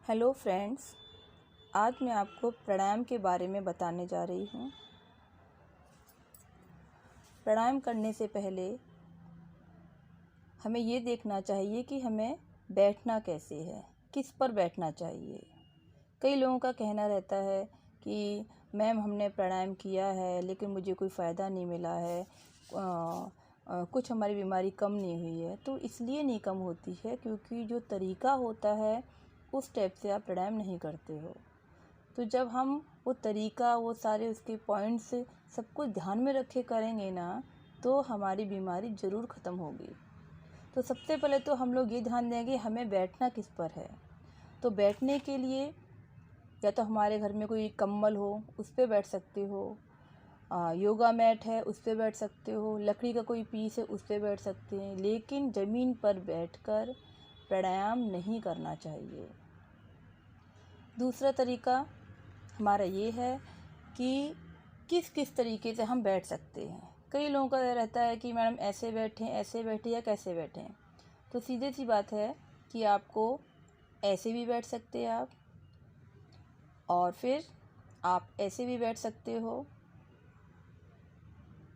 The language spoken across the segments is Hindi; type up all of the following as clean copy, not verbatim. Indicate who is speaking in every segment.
Speaker 1: हेलो फ्रेंड्स, आज मैं आपको प्राणायाम के बारे में बताने जा रही हूँ। प्राणायाम करने से पहले हमें ये देखना चाहिए कि हमें बैठना कैसे है, किस पर बैठना चाहिए। कई लोगों का कहना रहता है कि मैम हमने प्राणायाम किया है लेकिन मुझे कोई फ़ायदा नहीं मिला है, कुछ हमारी बीमारी कम नहीं हुई है। तो इसलिए नहीं कम होती है क्योंकि जो तरीका होता है उस टाइप से आप प्राणायाम नहीं करते हो। तो जब हम वो तरीका, वो सारे उसके पॉइंट्स सब कुछ ध्यान में रखे करेंगे ना, तो हमारी बीमारी ज़रूर ख़त्म होगी। तो सबसे पहले तो हम लोग ये ध्यान देंगे हमें बैठना किस पर है। तो बैठने के लिए या तो हमारे घर में कोई कंबल हो उस पर बैठ सकते हो, योगा मैट है उस पर बैठ सकते हो, लकड़ी का कोई पीस है उस पर बैठ सकते हैं, लेकिन ज़मीन पर बैठकर प्राणायाम नहीं करना चाहिए। दूसरा तरीका हमारा ये है कि किस किस तरीके से हम बैठ सकते हैं। कई लोगों का रहता है कि मैडम ऐसे बैठें या कैसे बैठें। तो सीधे सी बात है कि आपको ऐसे भी बैठ सकते हैं आप, और फिर आप ऐसे भी बैठ सकते हो।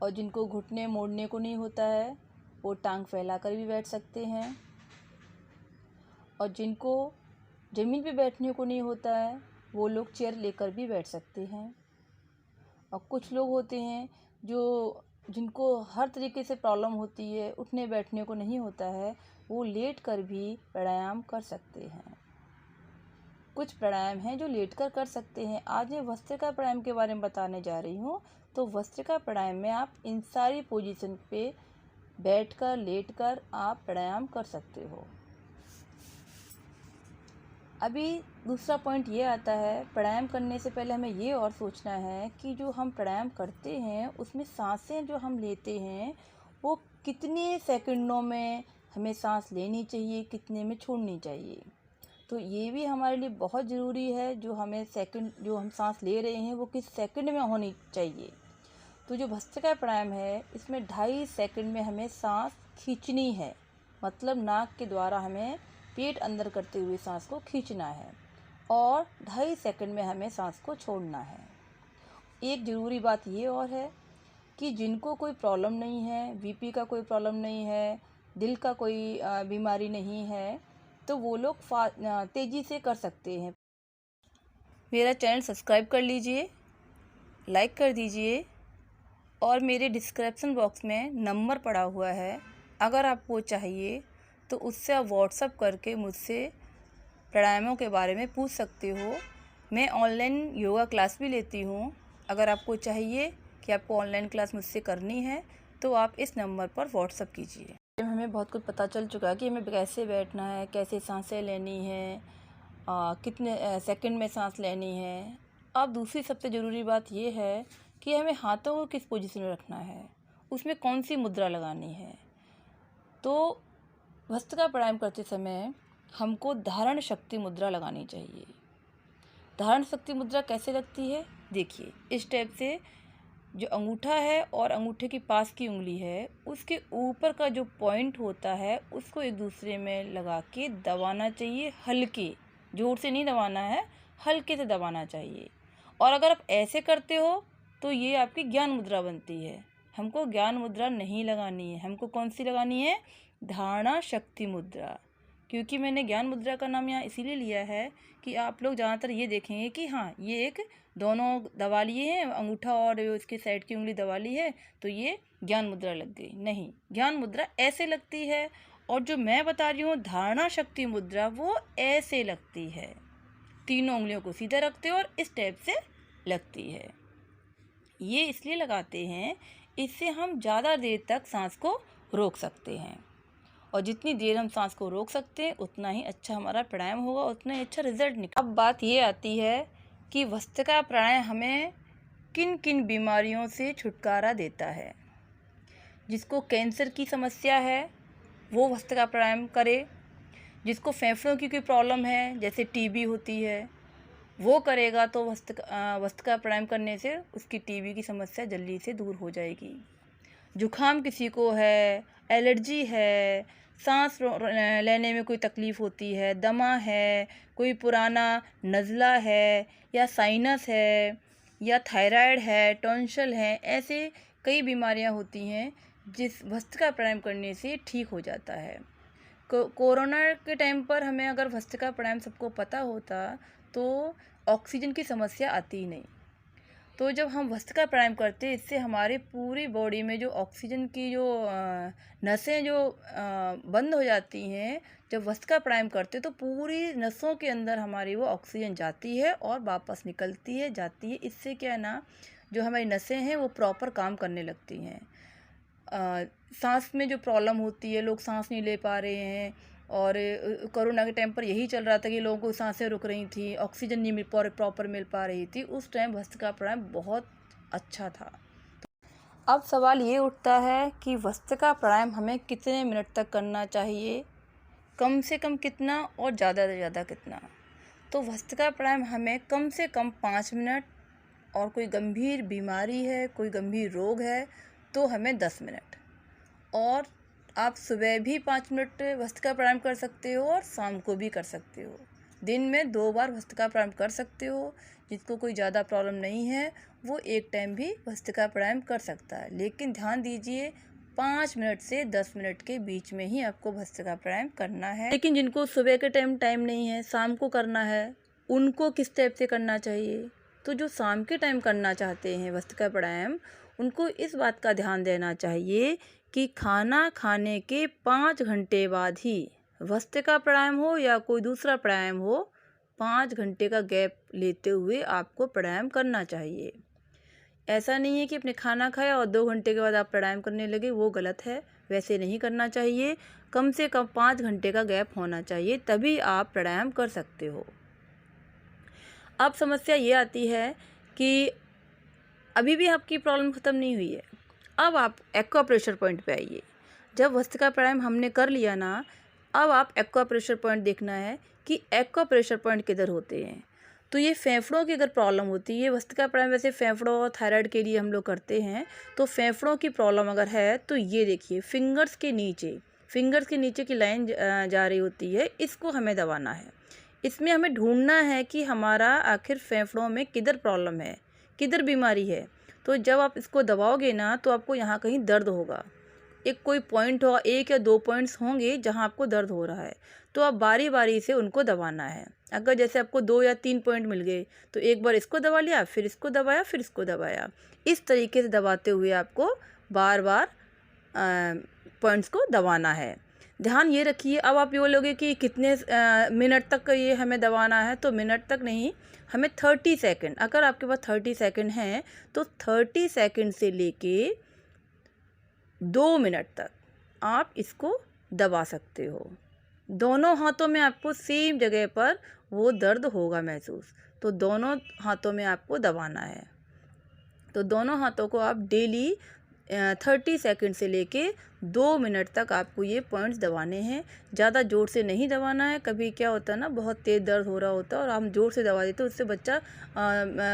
Speaker 1: और जिनको घुटने मोड़ने को नहीं होता है वो टांग फैलाकर भी बैठ सकते हैं। और जिनको ज़मीन पे बैठने को नहीं होता है वो लोग चेयर लेकर भी बैठ सकते हैं। और कुछ लोग होते हैं जिनको हर तरीके से प्रॉब्लम होती है, उठने बैठने को नहीं होता है, वो लेट कर भी प्राणायाम कर सकते हैं। कुछ प्राणायाम हैं जो लेट कर सकते हैं। आज मैं भस्त्रिका प्राणायाम के बारे में बताने जा रही हूँ। तो भस्त्रिका प्राणायाम में आप इन सारी पोजीशन पे बैठकर, लेटकर आप प्राणायाम कर सकते हो। अभी दूसरा पॉइंट ये आता है, प्राणायाम करने से पहले हमें ये और सोचना है कि जो हम प्राणायाम करते हैं उसमें सांसें जो हम लेते हैं वो कितने सेकंडों में हमें सांस लेनी चाहिए, कितने में छोड़नी चाहिए। तो ये भी हमारे लिए बहुत ज़रूरी है, जो हम सांस ले रहे हैं वो किस सेकंड में होनी चाहिए। तो जो भस्त्रिका प्राणायाम है इसमें 2.5 सेकंड में हमें सांस खींचनी है, मतलब नाक के द्वारा हमें पेट अंदर करते हुए सांस को खींचना है, और 2.5 सेकंड में हमें सांस को छोड़ना है। एक ज़रूरी बात ये और है कि जिनको कोई प्रॉब्लम नहीं है, बीपी का कोई प्रॉब्लम नहीं है, दिल का कोई बीमारी नहीं है, तो वो लोग तेज़ी से कर सकते हैं। मेरा चैनल सब्सक्राइब कर लीजिए, लाइक कर दीजिए, और मेरे डिस्क्रिप्शन बॉक्स में नंबर पड़ा हुआ है, अगर आपको चाहिए तो उससे आप व्हाट्सअप करके मुझसे प्राणायामों के बारे में पूछ सकते हो। मैं ऑनलाइन योगा क्लास भी लेती हूँ। अगर आपको चाहिए कि आपको ऑनलाइन क्लास मुझसे करनी है तो आप इस नंबर पर व्हाट्सअप कीजिए। हमें बहुत कुछ पता चल चुका है कि हमें कैसे बैठना है, कैसे सांसें लेनी है, कितने सेकंड में सांस लेनी है। अब दूसरी सबसे ज़रूरी बात ये है कि हमें हाथों को किस पोजीशन में रखना है, उसमें कौन सी मुद्रा लगानी है। तो भस्त्रिका प्राणायाम करते समय हमको धारण शक्ति मुद्रा लगानी चाहिए। धारण शक्ति मुद्रा कैसे लगती है, देखिए इस टाइप से जो अंगूठा है और अंगूठे की पास की उंगली है उसके ऊपर का जो पॉइंट होता है उसको एक दूसरे में लगा के दबाना चाहिए। हल्के जोर से नहीं दबाना है, हल्के से दबाना चाहिए। और अगर आप ऐसे करते हो तो ये आपकी ज्ञान मुद्रा बनती है। हमको ज्ञान मुद्रा नहीं लगानी है, हमको कौन सी लगानी है, धारणा शक्ति मुद्रा। क्योंकि मैंने ज्ञान मुद्रा का नाम यहाँ इसीलिए लिया है कि आप लोग ज़्यादातर ये देखेंगे कि हाँ ये एक दोनों दबा लिए हैं, अंगूठा और उसके साइड की उंगली दबा ली है तो ये ज्ञान मुद्रा लग गई। नहीं, ज्ञान मुद्रा ऐसे लगती है, और जो मैं बता रही हूँ धारणा शक्ति मुद्रा वो ऐसे लगती है। तीनों उंगलियों को सीधा रखते हो और इस टाइप से लगती है। ये इसलिए लगाते हैं, इससे हम ज़्यादा देर तक सांस को रोक सकते हैं, और जितनी देर हम सांस को रोक सकते हैं उतना ही अच्छा हमारा प्राणायाम होगा, उतना ही अच्छा रिजल्ट निकल। अब बात ये आती है कि भस्त्रिका प्राणायाम हमें किन किन बीमारियों से छुटकारा देता है। जिसको कैंसर की समस्या है वो भस्त्रिका प्राणायाम करे। जिसको फेफड़ों की कोई प्रॉब्लम है, जैसे टीबी होती है, वो करेगा तो भस्त्रिका प्राणायाम करने से उसकी टीबी की समस्या जल्दी से दूर हो जाएगी। जुखाम किसी को है, एलर्जी है, सांस लेने में कोई तकलीफ़ होती है, दमा है, कोई पुराना नज़ला है या साइनस है या थायराइड है, टॉन्सिल है, ऐसे कई बीमारियां होती हैं जिस भस्त्रिका प्राणायाम करने से ठीक हो जाता है। कोरोना के टाइम पर हमें अगर भस्त्रिका प्राणायाम सबको पता होता तो ऑक्सीजन की समस्या आती ही नहीं। तो जब हम भस्त्रिका प्राणायाम करते हैं, इससे हमारे पूरी बॉडी में जो ऑक्सीजन की जो नसें जो बंद हो जाती हैं, जब भस्त्रिका प्राणायाम करते तो पूरी नसों के अंदर हमारी वो ऑक्सीजन जाती है और वापस निकलती है, जाती है। इससे क्या है ना, जो हमारी नसें हैं वो प्रॉपर काम करने लगती हैं। सांस में जो प्रॉब्लम होती है, लोग सांस नहीं ले पा रहे हैं, और कोरोना के टाइम पर यही चल रहा था कि लोगों को सांसें रुक रही थी, ऑक्सीजन नहीं प्रॉपर मिल पा रही थी। उस टाइम भस्त्रिका प्राणायाम बहुत अच्छा था। अब सवाल ये उठता है कि भस्त्रिका प्राणायाम हमें कितने मिनट तक करना चाहिए, कम से कम कितना और ज़्यादा से ज़्यादा कितना। तो भस्त्रिका प्राणायाम हमें कम से कम 5 मिनट, और कोई गंभीर बीमारी है, कोई गंभीर रोग है तो हमें 10 मिनट। और आप सुबह भी 5 मिनट भस्त्रिका प्राणायाम कर सकते हो और शाम को भी कर सकते हो। दिन में 2 बार भस्त्रिका प्राणायाम कर सकते हो। जिसको कोई ज़्यादा प्रॉब्लम नहीं है वो एक टाइम भी भस्त्रिका प्राणायाम कर सकता है। लेकिन ध्यान दीजिए, 5 मिनट से 10 मिनट के बीच में ही आपको भस्त्रिका प्राणायाम करना है। लेकिन जिनको सुबह के टाइम नहीं है, शाम को करना है, उनको किस टाइप से करना चाहिए? तो जो शाम के टाइम करना चाहते हैं भस्त्रिका प्राणायाम, उनको इस बात का ध्यान देना चाहिए कि खाना खाने के 5 घंटे बाद ही भस्त्रिका प्राणायाम हो या कोई दूसरा प्राणायाम हो, 5 घंटे का गैप लेते हुए आपको प्राणायाम करना चाहिए। ऐसा नहीं है कि आपने खाना खाया और 2 घंटे के बाद आप प्राणायाम करने लगे, वो गलत है। वैसे नहीं करना चाहिए। कम से कम 5 घंटे का गैप होना चाहिए, तभी आप प्राणायाम कर सकते हो। अब समस्या ये आती है कि अभी भी आपकी प्रॉब्लम ख़त्म नहीं हुई है। अब आप एक्वा प्रेशर पॉइंट पे आइए। जब भस्त्रिका प्राणायाम हमने कर लिया ना, अब आप एक्वा प्रेशर पॉइंट देखना है कि एक्वा प्रेशर पॉइंट किधर होते हैं। तो ये फेफड़ों की अगर प्रॉब्लम होती है, भस्त्रिका प्राणायाम वैसे फेफड़ों और थायराइड के लिए हम लोग करते हैं, तो फेफड़ों की प्रॉब्लम अगर है तो ये देखिए, फिंगर्स के नीचे की लाइन जा रही होती है, इसको हमें दबाना है। इसमें हमें ढूंढना है कि हमारा आखिर फेफड़ों में किधर प्रॉब्लम है, किधर बीमारी है। तो जब आप इसको दबाओगे ना, तो आपको यहाँ कहीं दर्द होगा। एक कोई पॉइंट होगा, 1 या 2 पॉइंट्स होंगे जहाँ आपको दर्द हो रहा है। तो आप बारी बारी से उनको दबाना है। अगर जैसे आपको 2 या 3 पॉइंट मिल गए, तो एक बार इसको दबा लिया, फिर इसको दबाया, फिर इसको दबाया। इस तरीके से दबाते हुए आपको बार बार पॉइंट्स को दबाना है। ध्यान ये रखिए। अब आप ये बोलोगे कि कितने मिनट तक ये हमें दबाना है, तो मिनट तक नहीं, हमें 30 सेकंड, अगर आपके पास 30 सेकंड हैं तो 30 सेकंड से लेके 2 मिनट तक आप इसको दबा सकते हो। दोनों हाथों में आपको सेम जगह पर वो दर्द होगा महसूस, तो दोनों हाथों में आपको दबाना है। तो दोनों हाथों को आप डेली 30 सेकंड से लेके 2 मिनट तक आपको ये पॉइंट्स दबाने हैं। ज़्यादा ज़ोर से नहीं दबाना है। कभी क्या होता है ना, बहुत तेज़ दर्द हो रहा होता है और हम ज़ोर से दबा देते हैं, उससे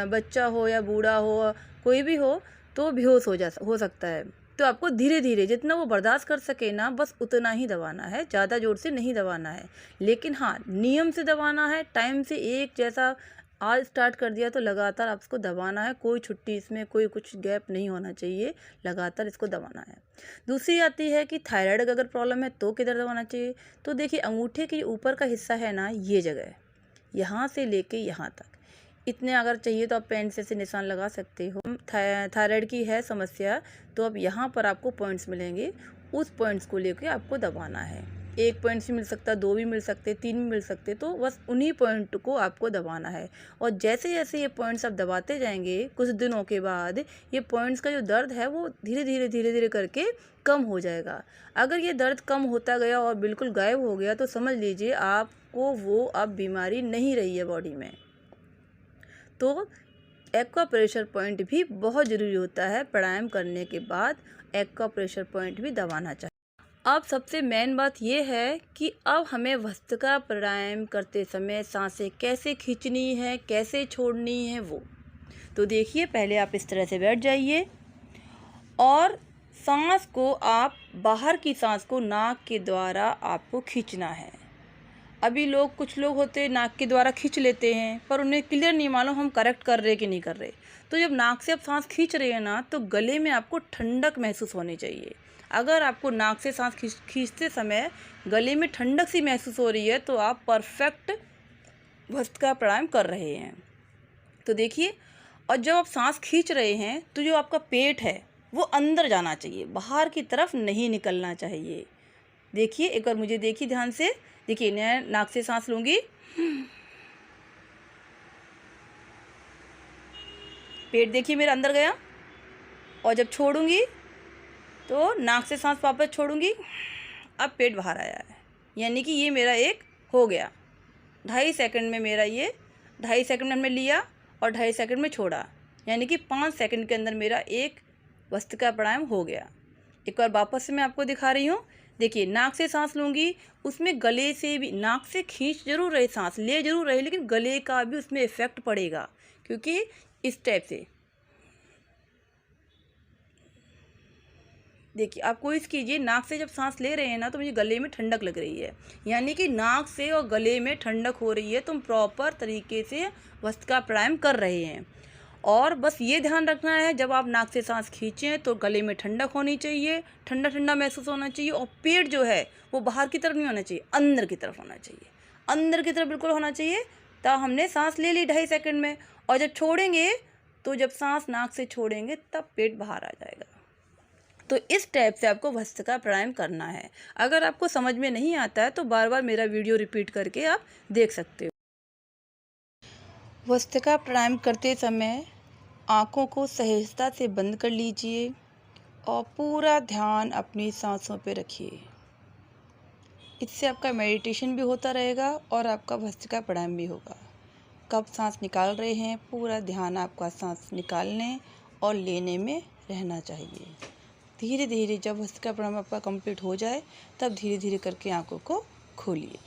Speaker 1: बच्चा हो या बूढ़ा हो, कोई भी हो, तो बेहोश हो सकता है। तो आपको धीरे धीरे जितना वो बर्दाश्त कर सके ना, बस उतना ही दबाना है, ज़्यादा ज़ोर से नहीं दबाना है। लेकिन हाँ, नियम से दबाना है, टाइम से एक जैसा। आज स्टार्ट कर दिया तो लगातार आप इसको दबाना है, कोई छुट्टी इसमें, कोई कुछ गैप नहीं होना चाहिए, लगातार इसको दबाना है। दूसरी आती है कि थायराइड अगर प्रॉब्लम है तो किधर दबाना चाहिए। तो देखिए, अंगूठे के ऊपर का हिस्सा है ना, ये जगह, यहाँ से लेके यहाँ तक, इतने अगर चाहिए तो आप पेन से निशान लगा सकते हो। थायराइड की है समस्या, तो अब यहाँ पर आपको पॉइंट्स मिलेंगे, उस पॉइंट्स को लेके आपको दबाना है। 1 पॉइंट भी मिल सकता, 2 भी मिल सकते, 3 भी मिल सकते, तो बस उन्हीं पॉइंट को आपको दबाना है। और जैसे जैसे ये पॉइंट्स आप दबाते जाएंगे, कुछ दिनों के बाद ये पॉइंट्स का जो दर्द है वो धीरे धीरे करके कम हो जाएगा। अगर ये दर्द कम होता गया और बिल्कुल गायब हो गया, तो समझ लीजिए आपको वो अब बीमारी नहीं रही है बॉडी में। तो एक्वा प्रेशर पॉइंट भी बहुत ज़रूरी होता है। प्राणायाम करने के बाद एक्वा प्रेशर पॉइंट भी दबाना चाहिए। अब सबसे मेन बात ये है कि अब हमें भस्त्रिका प्राणायाम करते समय सांसें कैसे खींचनी है, कैसे छोड़नी है वो। तो देखिए, पहले आप इस तरह से बैठ जाइए और सांस को आप बाहर की सांस को नाक के द्वारा आपको खींचना है। अभी कुछ लोग होते हैं नाक के द्वारा खींच लेते हैं, पर उन्हें क्लियर नहीं मालूम हम करेक्ट कर रहे कि नहीं कर रहे। तो जब नाक से आप सांस खींच रहे हैं ना, तो गले में आपको ठंडक महसूस होनी चाहिए। अगर आपको नाक से सांस खींचते समय गले में ठंडक सी महसूस हो रही है, तो आप परफेक्ट भस्त्रिका प्राणायाम कर रहे हैं। तो देखिए, और जब आप सांस खींच रहे हैं तो जो आपका पेट है वो अंदर जाना चाहिए, बाहर की तरफ नहीं निकलना चाहिए। देखिए, एक बार मुझे देखिए ध्यान से। देखिए, मैं नाक से सांस लूँगी, पेट देखिए मेरा अंदर गया, और जब छोड़ूंगी तो नाक से सांस वापस छोड़ूंगी, अब पेट बाहर आया है। यानी कि ये मेरा एक हो गया 2.5 सेकंड में। मेरा ये 2.5 सेकंड में हमने लिया और 2.5 सेकंड में छोड़ा, यानी कि 5 सेकंड के अंदर मेरा एक भस्त्रिका प्राणायाम हो गया। एक बार वापस से मैं आपको दिखा रही हूँ। देखिए, नाक से सांस लूँगी, उसमें गले से भी, नाक से खींच जरूर रहे, सांस ले जरूर रहे, लेकिन गले का भी उसमें इफेक्ट पड़ेगा, क्योंकि इस टाइप से देखिए, आप कोशिश कीजिए, नाक से जब सांस ले रहे हैं ना, तो मुझे गले में ठंडक लग रही है, यानी कि नाक से और गले में ठंडक हो रही है, तुम प्रॉपर तरीके से भस्त्रिका प्राणायाम कर रहे हैं। और बस ये ध्यान रखना है, जब आप नाक से सांस खींचें तो गले में ठंडक होनी चाहिए, ठंडा ठंडा महसूस होना चाहिए, और पेट जो है वो बाहर की तरफ नहीं होना चाहिए, अंदर की तरफ होना चाहिए, अंदर की तरफ बिल्कुल होना चाहिए। तब हमने सांस ले ली 2.5 सेकंड में, और जब छोड़ेंगे तो जब सांस नाक से छोड़ेंगे तब पेट बाहर आ जाएगा। तो इस टाइप से आपको भस्त्रिका प्राणायाम करना है। अगर आपको समझ में नहीं आता है तो बार बार मेरा वीडियो रिपीट करके आप देख सकते हो। भस्त्रिका प्राणायाम करते समय आँखों को सहजता से बंद कर लीजिए और पूरा ध्यान अपनी सांसों पे रखिए। इससे आपका मेडिटेशन भी होता रहेगा और आपका भस्त्रिका प्राणायाम भी होगा। कब सांस निकाल रहे हैं, पूरा ध्यान आपका सांस निकालने और लेने में रहना चाहिए। धीरे धीरे जब भस्त्रिका प्राणायाम आपका कंप्लीट हो जाए, तब धीरे धीरे करके आँखों को खोलिए।